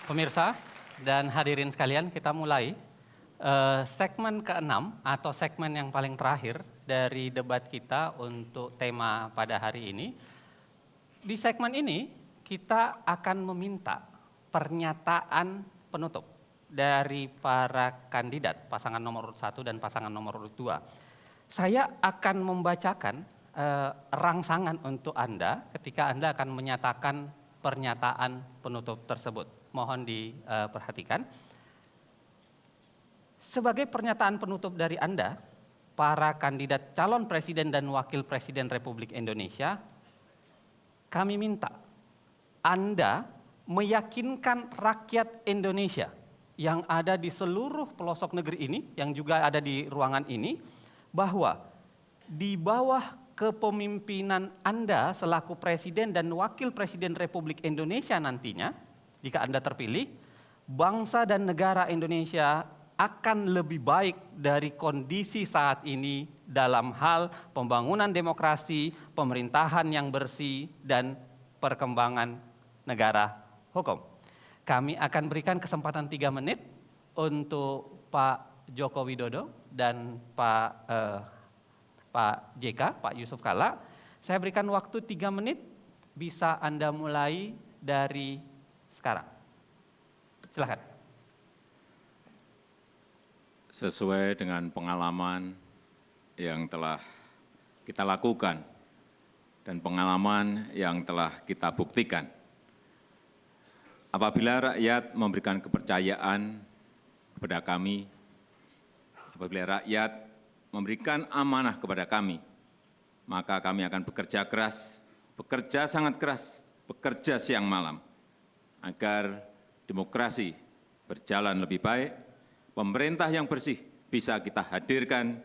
Pemirsa dan hadirin sekalian, kita mulai segmen ke-6 atau segmen yang paling terakhir dari debat kita untuk tema pada hari ini. Di segmen ini kita akan meminta pernyataan penutup dari para kandidat pasangan nomor urut 1 dan pasangan nomor urut 2. Saya akan membacakan rangsangan untuk Anda ketika Anda akan menyatakan pernyataan penutup tersebut. Mohon diperhatikan. Sebagai pernyataan penutup dari Anda, para kandidat calon presiden dan wakil presiden Republik Indonesia, kami minta Anda meyakinkan rakyat Indonesia yang ada di seluruh pelosok negeri ini, yang juga ada di ruangan ini, bahwa di bawah kepemimpinan Anda selaku presiden dan wakil presiden Republik Indonesia nantinya, jika Anda terpilih, bangsa dan negara Indonesia akan lebih baik dari kondisi saat ini dalam hal pembangunan demokrasi, pemerintahan yang bersih, dan perkembangan negara hukum. Kami akan berikan kesempatan 3 menit untuk Pak Joko Widodo dan Pak JK, Pak Yusuf Kalla. Saya berikan waktu 3 menit, bisa Anda mulai dari sekarang. Silakan. Sesuai dengan pengalaman yang telah kita lakukan dan pengalaman yang telah kita buktikan, apabila rakyat memberikan kepercayaan kepada kami, apabila rakyat memberikan amanah kepada kami, maka kami akan bekerja keras, bekerja sangat keras, bekerja siang malam, agar demokrasi berjalan lebih baik, pemerintah yang bersih bisa kita hadirkan,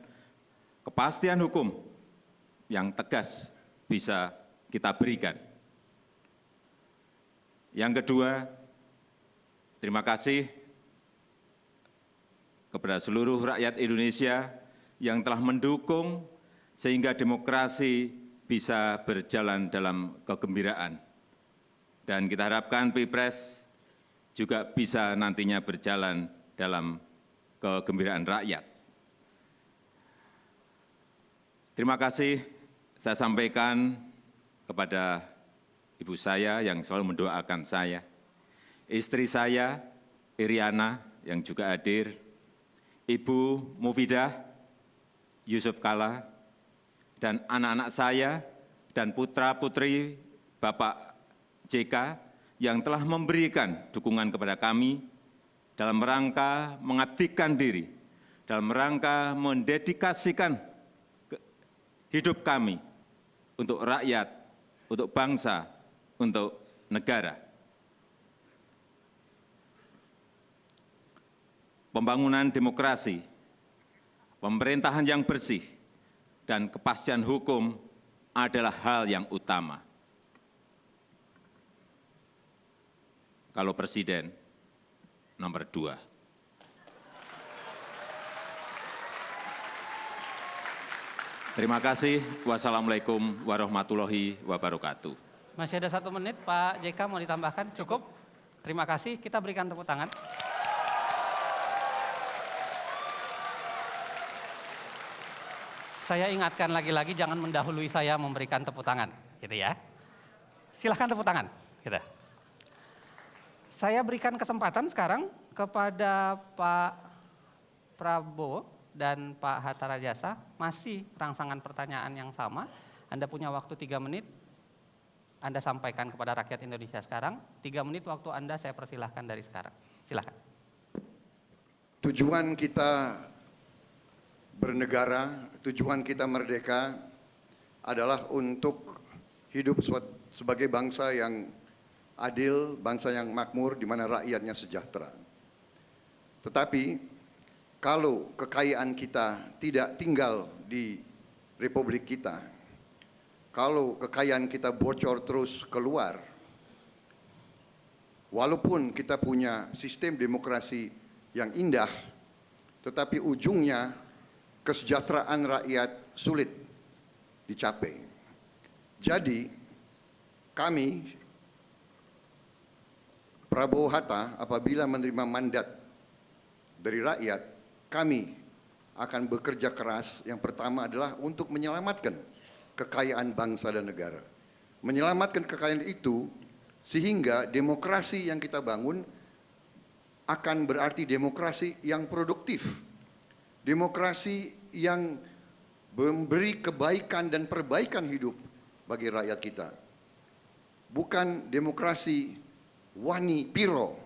kepastian hukum yang tegas bisa kita berikan. Yang kedua, terima kasih kepada seluruh rakyat Indonesia yang telah mendukung sehingga demokrasi bisa berjalan dalam kegembiraan. Dan kita harapkan Pilpres juga bisa nantinya berjalan dalam kegembiraan rakyat. Terima kasih saya sampaikan kepada ibu saya yang selalu mendoakan saya, istri saya Iriana yang juga hadir, Ibu Mufidah, Yusuf Kalla, dan anak-anak saya dan putra-putri Bapak JK yang telah memberikan dukungan kepada kami dalam rangka mengabdikan diri, dalam rangka mendedikasikan hidup kami untuk rakyat, untuk bangsa, untuk negara. Pembangunan demokrasi, pemerintahan yang bersih, dan kepastian hukum adalah hal yang utama. Kalau presiden, nomor 2. Terima kasih. Wassalamualaikum warahmatullahi wabarakatuh. Masih ada 1 menit, Pak JK mau ditambahkan? Cukup? Terima kasih, kita berikan tepuk tangan. Saya ingatkan lagi-lagi jangan mendahului saya memberikan tepuk tangan, gitu ya. Silahkan tepuk tangan, gitu. Saya berikan kesempatan sekarang kepada Pak Prabowo dan Pak Hatta Rajasa, masih rangsangan pertanyaan yang sama. Anda punya waktu 3 menit, Anda sampaikan kepada rakyat Indonesia sekarang. 3 menit waktu Anda saya persilahkan dari sekarang. Silakan. Tujuan kita bernegara, tujuan kita merdeka adalah untuk hidup sebagai bangsa yang adil, bangsa yang makmur, di mana rakyatnya sejahtera. Tetapi kalau kekayaan kita tidak tinggal di republik kita, kalau kekayaan kita bocor terus keluar, walaupun kita punya sistem demokrasi yang indah, tetapi ujungnya kesejahteraan rakyat sulit dicapai. Jadi kami Prabowo Hatta apabila menerima mandat dari rakyat, kami akan bekerja keras. Yang pertama adalah untuk menyelamatkan kekayaan bangsa dan negara. Menyelamatkan kekayaan itu sehingga demokrasi yang kita bangun akan berarti demokrasi yang produktif. Demokrasi yang memberi kebaikan dan perbaikan hidup bagi rakyat kita. Bukan demokrasi wani piro,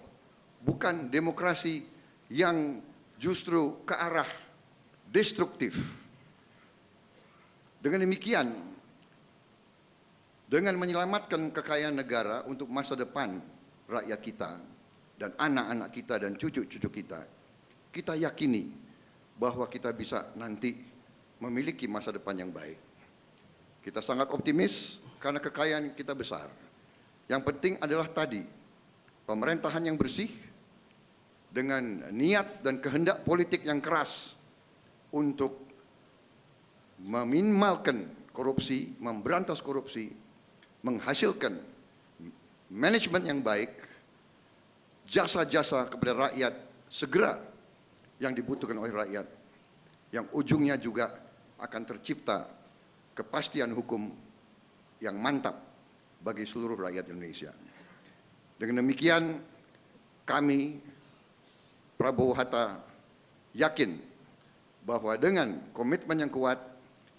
bukan demokrasi yang justru ke arah destruktif. Dengan demikian, dengan menyelamatkan kekayaan negara untuk masa depan rakyat kita dan anak-anak kita dan cucu-cucu kita, kita yakini bahwa kita bisa nanti memiliki masa depan yang baik. Kita sangat optimis karena kekayaan kita besar. Yang penting adalah tadi, pemerintahan yang bersih dengan niat dan kehendak politik yang keras untuk meminimalkan korupsi, memberantas korupsi, menghasilkan manajemen yang baik, jasa-jasa kepada rakyat segera yang dibutuhkan oleh rakyat, yang ujungnya juga akan tercipta kepastian hukum yang mantap bagi seluruh rakyat Indonesia. Dengan demikian, kami Prabowo Hatta yakin bahwa dengan komitmen yang kuat,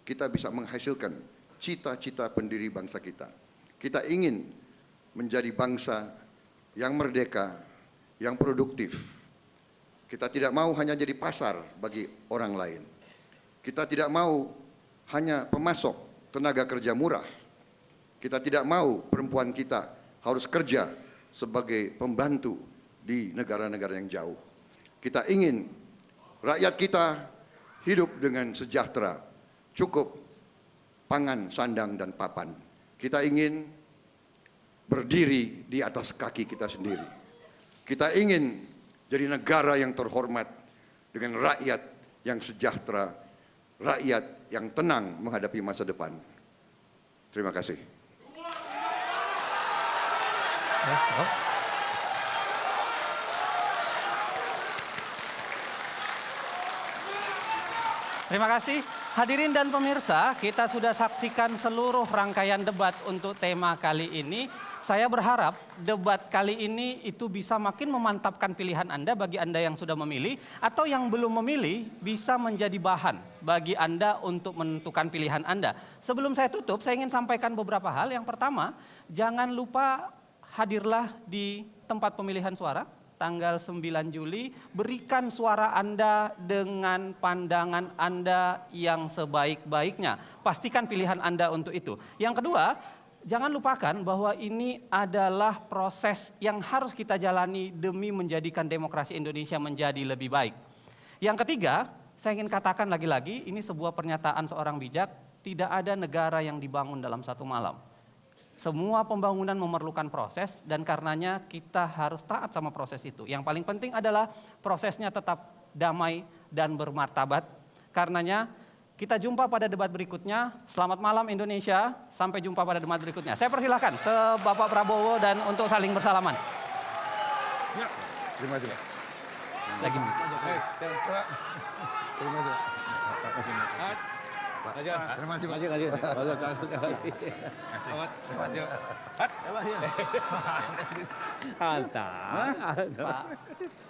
kita bisa menghasilkan cita-cita pendiri bangsa kita. Kita ingin menjadi bangsa yang merdeka, yang produktif. Kita tidak mau hanya jadi pasar bagi orang lain. Kita tidak mau hanya pemasok tenaga kerja murah. Kita tidak mau perempuan kita harus kerja sebagai pembantu di negara-negara yang jauh. Kita ingin rakyat kita hidup dengan sejahtera, cukup pangan, sandang, dan papan. Kita ingin berdiri di atas kaki kita sendiri. Kita ingin jadi negara yang terhormat dengan rakyat yang sejahtera, rakyat yang tenang menghadapi masa depan. Terima kasih. Terima kasih. Hadirin dan pemirsa, kita sudah saksikan seluruh rangkaian debat untuk tema kali ini. Saya berharap debat kali ini itu bisa makin memantapkan pilihan Anda bagi Anda yang sudah memilih, atau yang belum memilih bisa menjadi bahan bagi Anda untuk menentukan pilihan Anda. Sebelum saya tutup, saya ingin sampaikan beberapa hal. Yang pertama, jangan lupa hadirlah di tempat pemilihan suara tanggal 9 Juli, berikan suara Anda dengan pandangan Anda yang sebaik-baiknya. Pastikan pilihan Anda untuk itu. Yang kedua, jangan lupakan bahwa ini adalah proses yang harus kita jalani demi menjadikan demokrasi Indonesia menjadi lebih baik. Yang ketiga, saya ingin katakan lagi-lagi, ini sebuah pernyataan seorang bijak, tidak ada negara yang dibangun dalam satu malam. Semua pembangunan memerlukan proses dan karenanya kita harus taat sama proses itu. Yang paling penting adalah prosesnya tetap damai dan bermartabat. Karenanya kita jumpa pada debat berikutnya. Selamat malam Indonesia, sampai jumpa pada debat berikutnya. Saya persilahkan ke Bapak Prabowo dan untuk saling bersalaman. Ya, terima kasih. Lagi. Terima kasih. Terima kasih, Pak. Pak,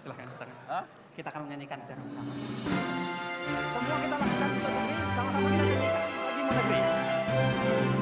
silahkan. Kita akan menyanyikan secara bersama. Semua kita lakukan untuk negeri, sama-sama kita nyanyikan bagi negeri.